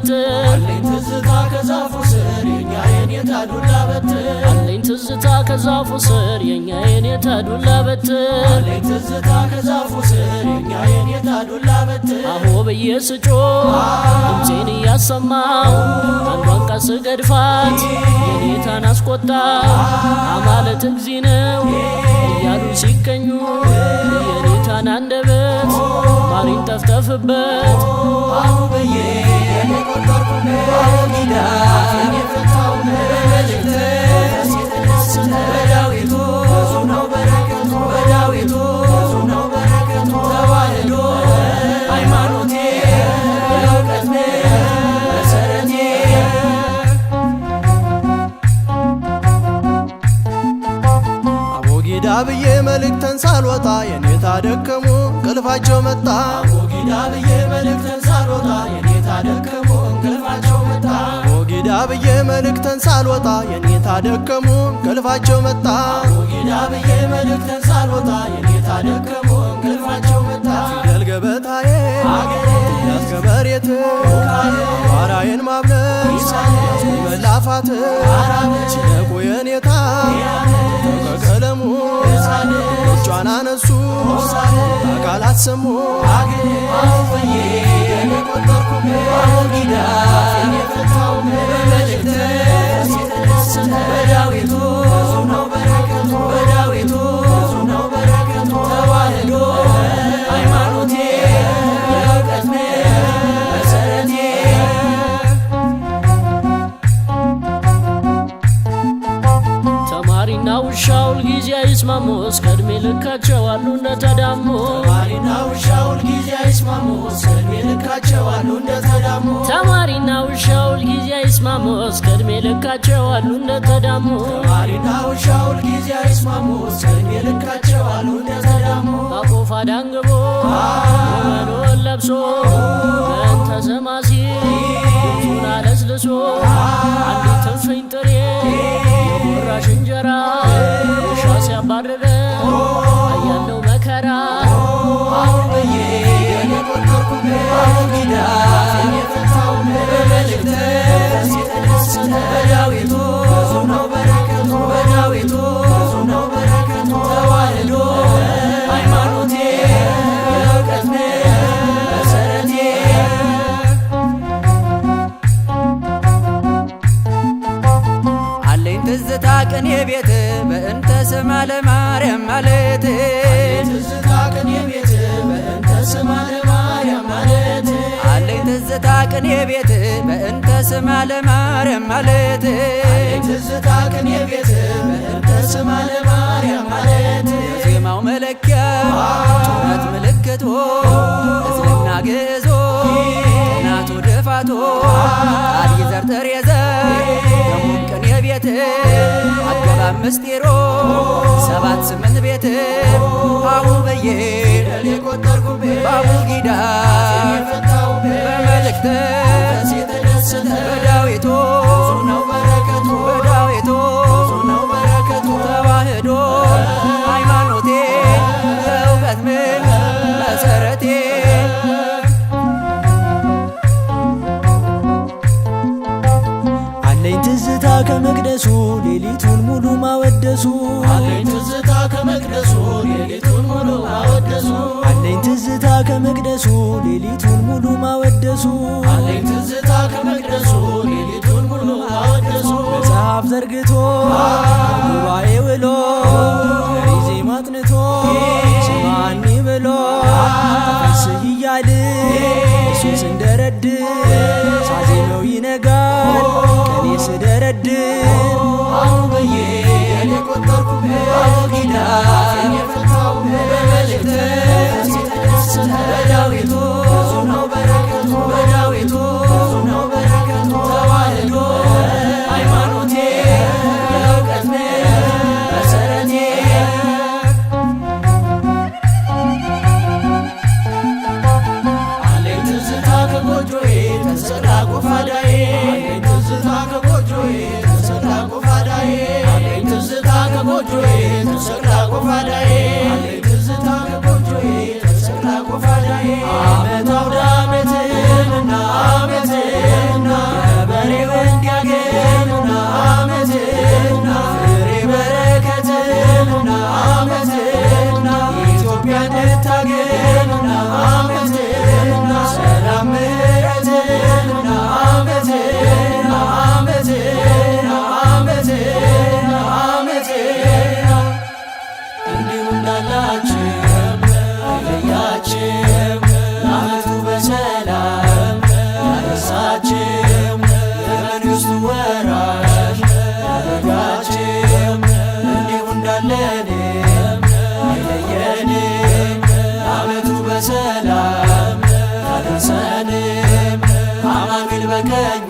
በትር አለኝ ትዝታ ከዛፉ ስር የኛ የኔታ ዱላ በትር አለኝ ትዝታ ከዛፉ ስር የኛ የኔታ ዱላ በትር አለኝ ትዝታ ከዛፉ ስር የኛ የኔታ ዱላ በትር አሆ ብዬ ስጮህ ድምፄን እያሰማሁ አንዷን ቀስ ገድፋት የኔታን አስቆጣ አማለት እግዚ ነው እያሉ ሲገኙ የኔታን አንደበት ማሪን ጠፍጠፍበት አሁ ብዬ የቆጠርኩበት አቡጊዳ የፈታው መልእክት ሲተደስተ በዳዊቱ ብዙ ነው በረከቱ በዳዊቱ ብዙ ነው በረከቱ ተዋህዶ ሃይማኖቴ የእውቀት መሰረቴ አቡጊዳ ብዬ መልእክተን ሳልወጣ የኔታ ደከሙ እንቅልፋቸው መጣ አቡጊዳ ብዬ መልእክተን ሳልወጣ የኔታ ደከሙ እንቅልፋቸው መጣ አቡጊዳ ብዬ መልእክተን ሳልወጣ የኔታ ደከሙ እንቅልፋቸው መጣ አቡጊዳ ብዬ መልእክተን ሳልወጣ የኔታ ደከሙ እንቅልፋቸው መጣ ፊደል ገበታዬ ያዝ ከመሬት ዋራዬን ማብለስ መላፋት ሲነቁ የኔታ ከቀለሙ እጇን አነሱ አካላት ሰሙ አሁዬ የቆጠርኩበት አቡጊዳ የፈታው መልእክት ሲተደስተ በዳዊቱ ብዙ ነው በረከቱ በዳዊቱ ብዙ ነው በረከቱ ተዋህዶ ሃይማኖቴ የእውቀት መሰረቴ ተማሪና ውሻው ሁልጊዜ አይስማሙ እስከ ዕድሜ ልካቸው አሉ እንደተዳሙ ተማሪና ውሻው ሁልጊዜ አይስማሙ እስከ ዕድሜ ልካቸው አሉ እንደተዳሙ ተማሪና ውሻው ሁልጊዜ አይስማሙ እስከ ዕድሜ ልካቸው አሉ እንደተዳሙ ተማሪና ውሻው ሁልጊዜ አይስማሙ እስከ ዕድሜ ልካቸው አሉ እንደተዳሙ አቆፋ ዳንግቦ መኖን ለብሶ በእንተ ሰማሲ ድምፁን አለስልሶ አንዲት እፍኝ ጥሬ የጎራሽ እንጀራ ውሻ ሲያባርረ አያለው መከራ አሁ ብዬ የቆጠርኩበት አቡጊዳ የፈታው መልእክት ሲተደስተ በዳዊቱ ብዙ ነው በረከቱ በዳዊቱ ብዙ ነው በረከቱ ተዋህዶ ሃይማኖቴ የእውቀት መሰረቴ አለኝ ትዝታ ቅኔ ቤት በእንተ ስማ ለማርያም ማለት ትዝታ ቅኔ ቤት በእንተ ስማ ለማርያም ማለት አለኝ ትዝታ ቅኔ ቤት በእንተ ስማ ለማርያም ማለት ትዝታ ቅኔ ቤት በእንተ ስማ ለማርያም ማለት የዜማው መለኪያ ጩኸት ምልክቶ እዝልና ግዕዞ ጥናቱ ድፋቶ ቃል ይዘር ጥሬ ዘር ደሙም ቅኔ ቤት አገባብ ምስጢሮ 7-8 ቤት አሁ ብዬ የቆጠርኩበት በአቡጊዳ የፈታው በመልእክት ሲተደስተ በዳዊቱ ብዙ ነው በረከቱ በዳዊቱ ብዙ ነው በረከቱ ተዋህዶ ሃይማኖቴ የእውቀት መሰረቴ አለኝ ትዝታ ከመቅደሱ ሌሊቱን ሙሉ ማወደሱ አለኝ ትዝታ ከመቅደሱ ሌሊቱን ሙሉ ማወደሱ አለኝ ትዝታ ከመቅደሱ ሌሊቱን ሙሉ ማወደሱ አለኝ ትዝታ ከመቅደሱ ሌሊቱን ሙሉ ማወደሱ መጽሐፍ ዘርግቶ ጉባኤ ውሎ ዜማ አጥንቶ ስማኒ ብሎ ተፈስህ እያል እሱን ስንደረድር ሳዜመው ይነጋል ቀኔ ስደረድር አሁ ብዬ የቆጠርኩበት አቡጊዳ የፈታው መልእክት ሲተደስተ በዳዊቱ ብዙ ነው በረከቱ በዳዊቱ ብዙ ነው በረከቱ ተዋህዶ ሃይማኖቴ የእውቀት መሰረቴ አለኝ ትዝታ ከጎጆዬ ተሰራ ጎፋዳዬ አለኝ ትዝታ ከጎጆዬ ተሰራ ጎፋዳዬ አለኝ ትዝታ ከጎጆዬ ተሰራ ጎፋዳዬ አለኝ ትዝታ ከጎጆዬ እንዳላችሁ አይለያችሁ ዓመቱ በሰላም ያደርሳችሁ የመንግሥቱ ወራሽ ያደርጋችሁ እንዲሁ እንዳለን አይለየን ዓመቱ በሰላም ያደርሰን አማኑኤል በቀኙ